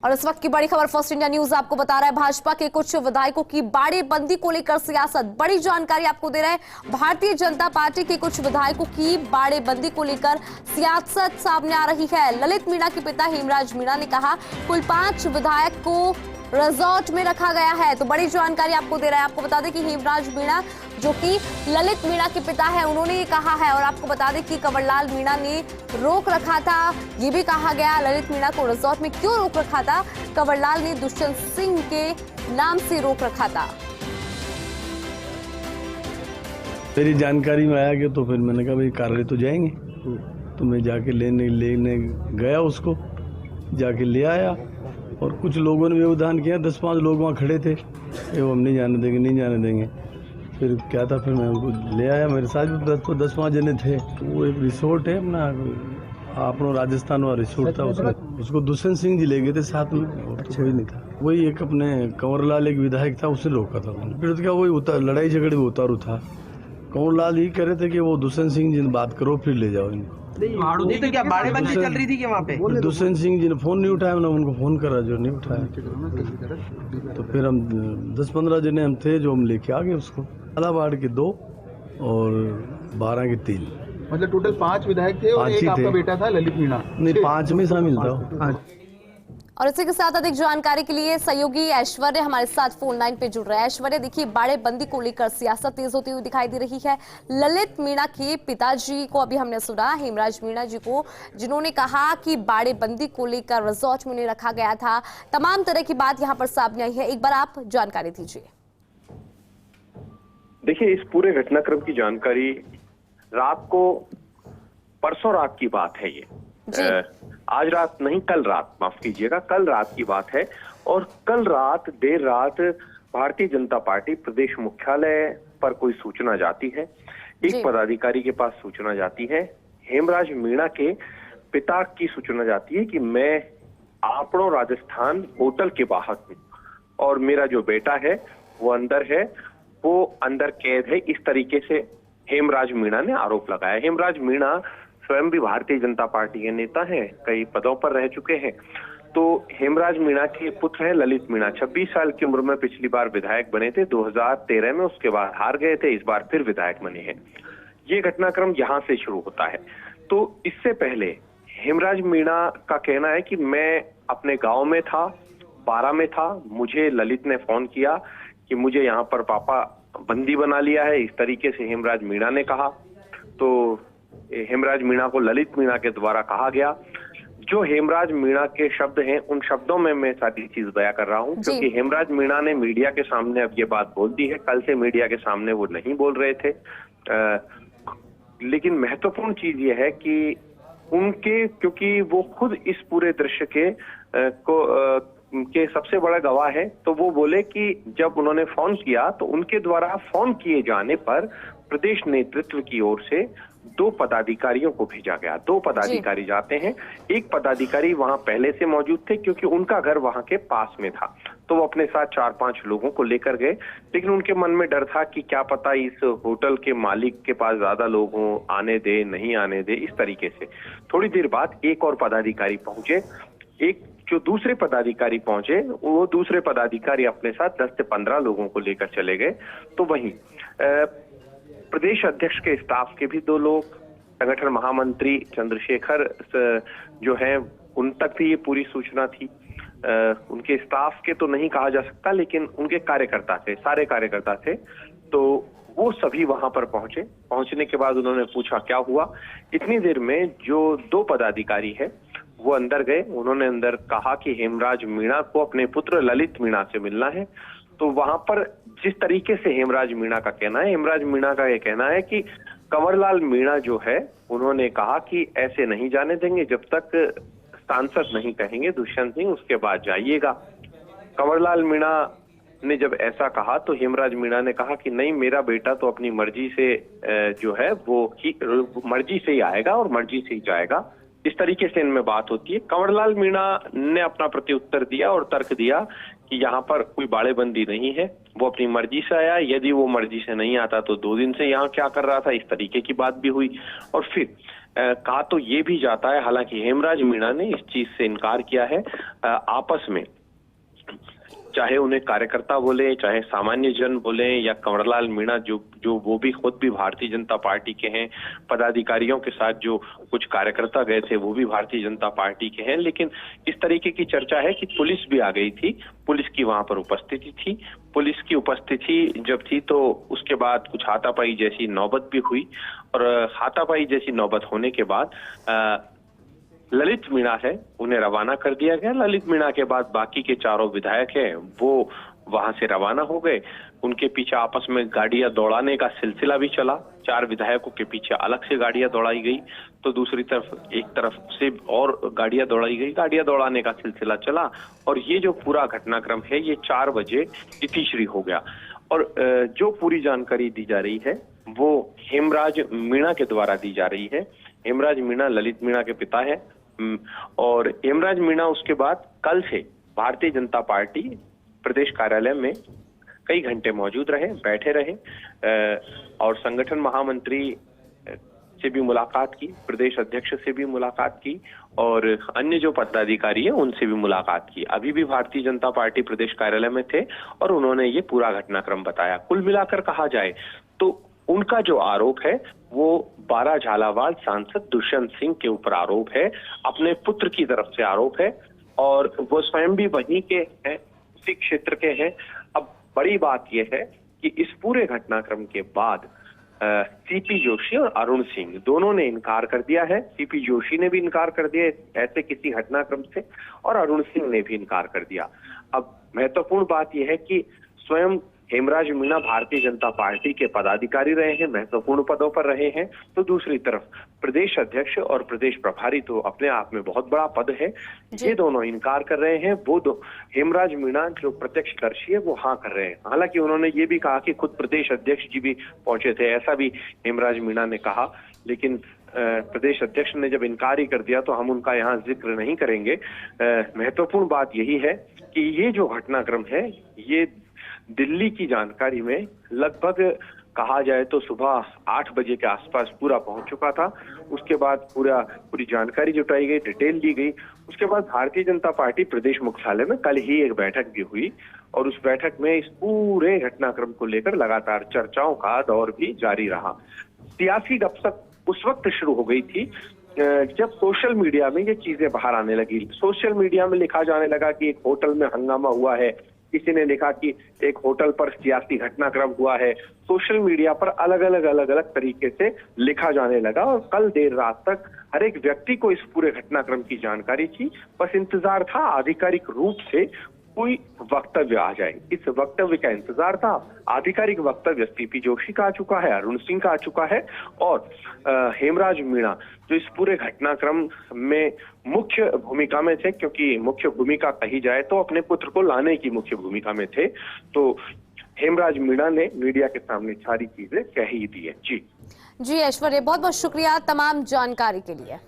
और इस वक्त की बड़ी खबर फर्स्ट इंडिया न्यूज आपको बता रहा है, भाजपा के कुछ विधायकों की बाड़ेबंदी को लेकर सियासत। बड़ी जानकारी आपको दे रहे हैं, भारतीय जनता पार्टी के कुछ विधायकों की बाड़ेबंदी को लेकर सियासत सामने आ रही है। ललित मीणा के पिता हेमराज मीणा ने कहा कुल 5 विधायक को रिजॉर्ट में रखा गया है। तो बड़ी जानकारी आपको दे रहा है। आपको बता दें कि हेमराज मीणा जो कि ललित मीणा के पिता है, उन्होंने ये कहा है। और आपको बता दें कि कंवरलाल मीणा ने रोक रखा था, ये भी कहा गया ललित मीणा को रिजॉर्ट में क्यों रोक रखा था। कंवरलाल ने दुष्यंत सिंह के नाम से रोक रखा था। मेरी जानकारी में आया कि तो फिर मैंने कहा भाई कार्यालय तो जाएंगे, तो मैं जाके लेने गया, उसको जाके ले आया। और कुछ लोगों ने व्यवधान किया, 10-5 लोग वहाँ खड़े थे, वो हम नहीं जाने देंगे, नहीं जाने देंगे। फिर क्या था, फिर मैं उनको ले आया, मेरे साथ भी 10-5 जने थे। वो एक रिसोर्ट है अपना राजस्थान वाला रिसोर्ट था, उसको दुष्यंत सिंह जी ले गए थे साथ में, और तो कोई नहीं था। वही एक अपने कंवरलाल एक विधायक था, उसने रोका था। फिर क्या वही लड़ाई झगड़े में उतारू था। कंवरलाल ये कह रहे थे कि वो दुष्यंत सिंह जी ने बात करो, फिर ले जाओ इनको। तो क्या बाड़ेबंदी चल रही थी कि वहाँ पे? दुष्यंत सिंह जी ने फोन नहीं उठाया, मैंने उनको फोन करा, जो नहीं उठाया। तो फिर हम 10-15 जने हम थे, जो हम लेके आ गए उसको। झालावाड़ के 2 और 12 के 3, मतलब टोटल 5 विधायक थे और एक आपका बेटा था ललित मीणा। नहीं, 5 में शामिल था। और इसी के साथ अधिक जानकारी के लिए सहयोगी ऐश्वर्य हमारे साथ फोन लाइन पे जुड़ रहे हैं। ऐश्वर्य, देखिए बाड़ेबंदी को लेकर सियासत तेज होती हुई दिखाई दे रही है। ललित मीणा के पिताजी को अभी हमने सुना, हेमराज मीणा जी को, जिन्होंने कहा कि बाड़ेबंदी को लेकर रिजॉर्ट में उन्हें रखा गया था। तमाम तरह की बात यहाँ पर सामने आई है, एक बार आप जानकारी दीजिए। देखिए, इस पूरे घटनाक्रम की जानकारी रात को, परसों रात की बात है ये। आज रात नहीं, कल रात, माफ कीजिएगा, कल रात की बात है। और कल रात देर रात भारतीय जनता पार्टी प्रदेश मुख्यालय पर कोई सूचना जाती है। एक पदाधिकारी के पास सूचना जाती है, हेमराज मीणा के पिता की सूचना जाती है कि मैं आपड़ो राजस्थान होटल के बाहर हूँ और मेरा जो बेटा है वो अंदर है, वो अंदर कैद है। इस तरीके से हेमराज मीणा ने आरोप लगाया। हेमराज मीणा स्वयं भी भारतीय जनता पार्टी के नेता हैं, कई पदों पर रह चुके हैं। तो हेमराज मीणा के पुत्र हैं ललित मीणा, 26 साल की उम्र में पिछली बार विधायक बने थे 2013 में, उसके बाद हार गए थे, इस बार फिर विधायक बने हैं। ये घटनाक्रम यहाँ से शुरू होता है। तो इससे पहले हेमराज मीणा का कहना है कि मैं अपने गांव में था, 12 में था, मुझे ललित ने फोन किया कि मुझे यहाँ पर पापा बंदी बना लिया है, इस तरीके से हेमराज मीणा ने कहा। तो हेमराज मीणा को ललित मीणा के द्वारा कहा गया। जो हेमराज मीणा के शब्द हैं, उन शब्दों में मैं सारी चीज बयां कर रहा हूं, क्योंकि हेमराज मीणा ने मीडिया के सामने अब ये बात बोल दी है। कल से मीडिया के सामने वो नहीं बोल रहे थे। लेकिन महत्वपूर्ण चीज ये है कि उनके, क्योंकि वो खुद इस पूरे दृश्य के सबसे बड़ा गवाह है, तो वो बोले कि जब उन्होंने फोन किया तो उनके द्वारा फोन किए जाने पर प्रदेश नेतृत्व की ओर से 2 पदाधिकारियों को भेजा गया। 2 पदाधिकारी जाते हैं। एक पदाधिकारी वहां पहले से मौजूद थे, क्योंकि उनका घर वहां के पास में था, तो वो अपने साथ 4-5 लोगों को लेकर गए। लेकिन उनके मन में डर था कि क्या पता इस होटल के मालिक के पास ज्यादा लोग हों, आने दे नहीं आने दे, इस तरीके से। थोड़ी देर बाद एक और पदाधिकारी पहुंचे। एक जो दूसरे पदाधिकारी पहुंचे, वो दूसरे पदाधिकारी अपने साथ 10 से 15 लोगों को लेकर चले गए। तो वहीं प्रदेश अध्यक्ष के स्टाफ के भी 2 लोग, संगठन महामंत्री चंद्रशेखर जो हैं, उन तक भी ये पूरी सूचना थी। उनके स्टाफ के तो नहीं कहा जा सकता, लेकिन उनके कार्यकर्ता थे, सारे कार्यकर्ता थे। तो वो सभी वहां पर पहुंचे। पहुंचने के बाद उन्होंने पूछा क्या हुआ। इतनी देर में जो 2 पदाधिकारी है वो अंदर गए। उन्होंने अंदर कहा कि हेमराज मीणा को अपने पुत्र ललित मीणा से मिलना है। तो वहां पर जिस तरीके से हेमराज मीणा का कहना है, हेमराज मीणा का ये कहना है कि कंवरलाल मीणा जो है, उन्होंने कहा कि ऐसे नहीं जाने देंगे, जब तक सांसद नहीं कहेंगे दुष्यंत सिंह, उसके बाद जाइएगा। कंवरलाल मीणा ने जब ऐसा कहा तो हेमराज मीणा ने कहा कि नहीं, मेरा बेटा तो अपनी मर्जी से जो है वो मर्जी से ही आएगा और मर्जी से ही जाएगा। इस तरीके से इनमें बात होती है। कंवरलाल मीणा ने अपना प्रत्युत्तर दिया और तर्क दिया कि यहाँ पर कोई बाड़ेबंदी नहीं है, वो अपनी मर्जी से आया। यदि वो मर्जी से नहीं आता तो 2 दिन से यहाँ क्या कर रहा था, इस तरीके की बात भी हुई। और फिर कहा तो ये भी जाता है, हालांकि हेमराज मीणा ने इस चीज से इनकार किया है। आपस में चाहे उन्हें कार्यकर्ता बोले, चाहे सामान्य जन बोले, या कंवरलाल मीणा जो वो भी खुद भी भारतीय जनता पार्टी के हैं, पदाधिकारियों के साथ जो कुछ कार्यकर्ता गए थे वो भी भारतीय जनता पार्टी के हैं, लेकिन इस तरीके की चर्चा है कि पुलिस भी आ गई थी, पुलिस की वहां पर उपस्थिति थी। पुलिस की उपस्थिति जब थी तो उसके बाद कुछ हाथापाई जैसी नौबत भी हुई, और हाथापाई जैसी नौबत होने के बाद ललित मीणा है उन्हें रवाना कर दिया गया। ललित मीणा के बाद बाकी के चारों विधायक हैं वो वहां से रवाना हो गए। उनके पीछे आपस में गाड़ियां दौड़ाने का सिलसिला भी चला। 4 विधायकों के पीछे अलग से गाड़ियां दौड़ाई गई, तो दूसरी तरफ एक तरफ से और गाड़ियां दौड़ाई गई। गाड़ियां दौड़ाने का सिलसिला चला और ये जो पूरा घटनाक्रम है ये 4 बजे इतिश्री हो गया। और जो पूरी जानकारी दी जा रही है वो हेमराज मीणा के द्वारा दी जा रही है। हेमराज मीणा ललित मीणा के पिता है, और हेमराज मीणा उसके बाद कल से भारतीय जनता पार्टी प्रदेश कार्यालय में कई घंटे मौजूद रहे, बैठे रहे, और संगठन महामंत्री से भी मुलाकात की, प्रदेश अध्यक्ष से भी मुलाकात की, और अन्य जो पदाधिकारी हैं उनसे भी मुलाकात की। अभी भी भारतीय जनता पार्टी प्रदेश कार्यालय में थे और उन्होंने ये पूरा घटनाक्रम बताया। कुल मिलाकर कहा जाए तो उनका जो आरोप है वो 12 झालावाड़ सांसद दुष्यंत सिंह के ऊपर आरोप है, अपने पुत्र की तरफ से आरोप है, और वो स्वयं भी वहीं के हैं, उसी क्षेत्र के हैं। अब बड़ी बात यह है कि इस पूरे घटनाक्रम के बाद सीपी जोशी और अरुण सिंह दोनों ने इनकार कर दिया है। सीपी जोशी ने भी इनकार कर दिया ऐसे किसी घटनाक्रम से, और अरुण सिंह ने भी इनकार कर दिया। अब महत्वपूर्ण बात यह है कि स्वयं हेमराज मीणा भारतीय जनता पार्टी के पदाधिकारी रहे हैं, महत्वपूर्ण पदों पर रहे हैं, तो दूसरी तरफ प्रदेश अध्यक्ष और प्रदेश प्रभारी तो अपने आप में बहुत बड़ा पद है। ये दोनों इनकार कर रहे हैं। वो दो हेमराज मीणा जो प्रत्यक्षदर्शी है वो हाँ कर रहे हैं। हालांकि उन्होंने ये भी कहा कि खुद प्रदेश अध्यक्ष जी भी पहुंचे थे, ऐसा भी हेमराज मीणा ने कहा, लेकिन प्रदेश अध्यक्ष ने जब इनकार ही कर दिया तो हम उनका यहाँ जिक्र नहीं करेंगे। महत्वपूर्ण बात यही है कि ये जो घटनाक्रम है ये दिल्ली की जानकारी में लगभग कहा जाए तो सुबह 8 बजे के आसपास पूरा पहुंच चुका था। उसके बाद पूरी जानकारी जुटाई गई, डिटेल दी गई। उसके बाद भारतीय जनता पार्टी प्रदेश मुख्यालय में कल ही एक बैठक भी हुई, और उस बैठक में इस पूरे घटनाक्रम को लेकर लगातार चर्चाओं का दौर भी जारी रहा। सियासी गपशप उस वक्त शुरू हो गई थी जब सोशल मीडिया में ये चीजें बाहर आने लगी। सोशल मीडिया में लिखा जाने लगा कि एक होटल में हंगामा हुआ है, किसी ने लिखा कि एक होटल पर सियासी घटनाक्रम हुआ है। सोशल मीडिया पर अलग अलग तरीके से लिखा जाने लगा, और कल देर रात तक हर एक व्यक्ति को इस पूरे घटनाक्रम की जानकारी थी। बस इंतजार था आधिकारिक रूप से कोई वक्तव्य आ जाए। इस वक्तव्य का इंतजार था। आधिकारिक वक्तव्य सीपी जोशी का आ चुका है, अरुण सिंह का आ चुका है, और हेमराज मीणा जो इस पूरे घटनाक्रम में मुख्य भूमिका में थे, क्योंकि मुख्य भूमिका कही जाए तो अपने पुत्र को लाने की मुख्य भूमिका में थे, तो हेमराज मीणा ने मीडिया के सामने सारी चीजें कह ही दी है। जी ऐश्वर्य, बहुत बहुत शुक्रिया तमाम जानकारी के लिए।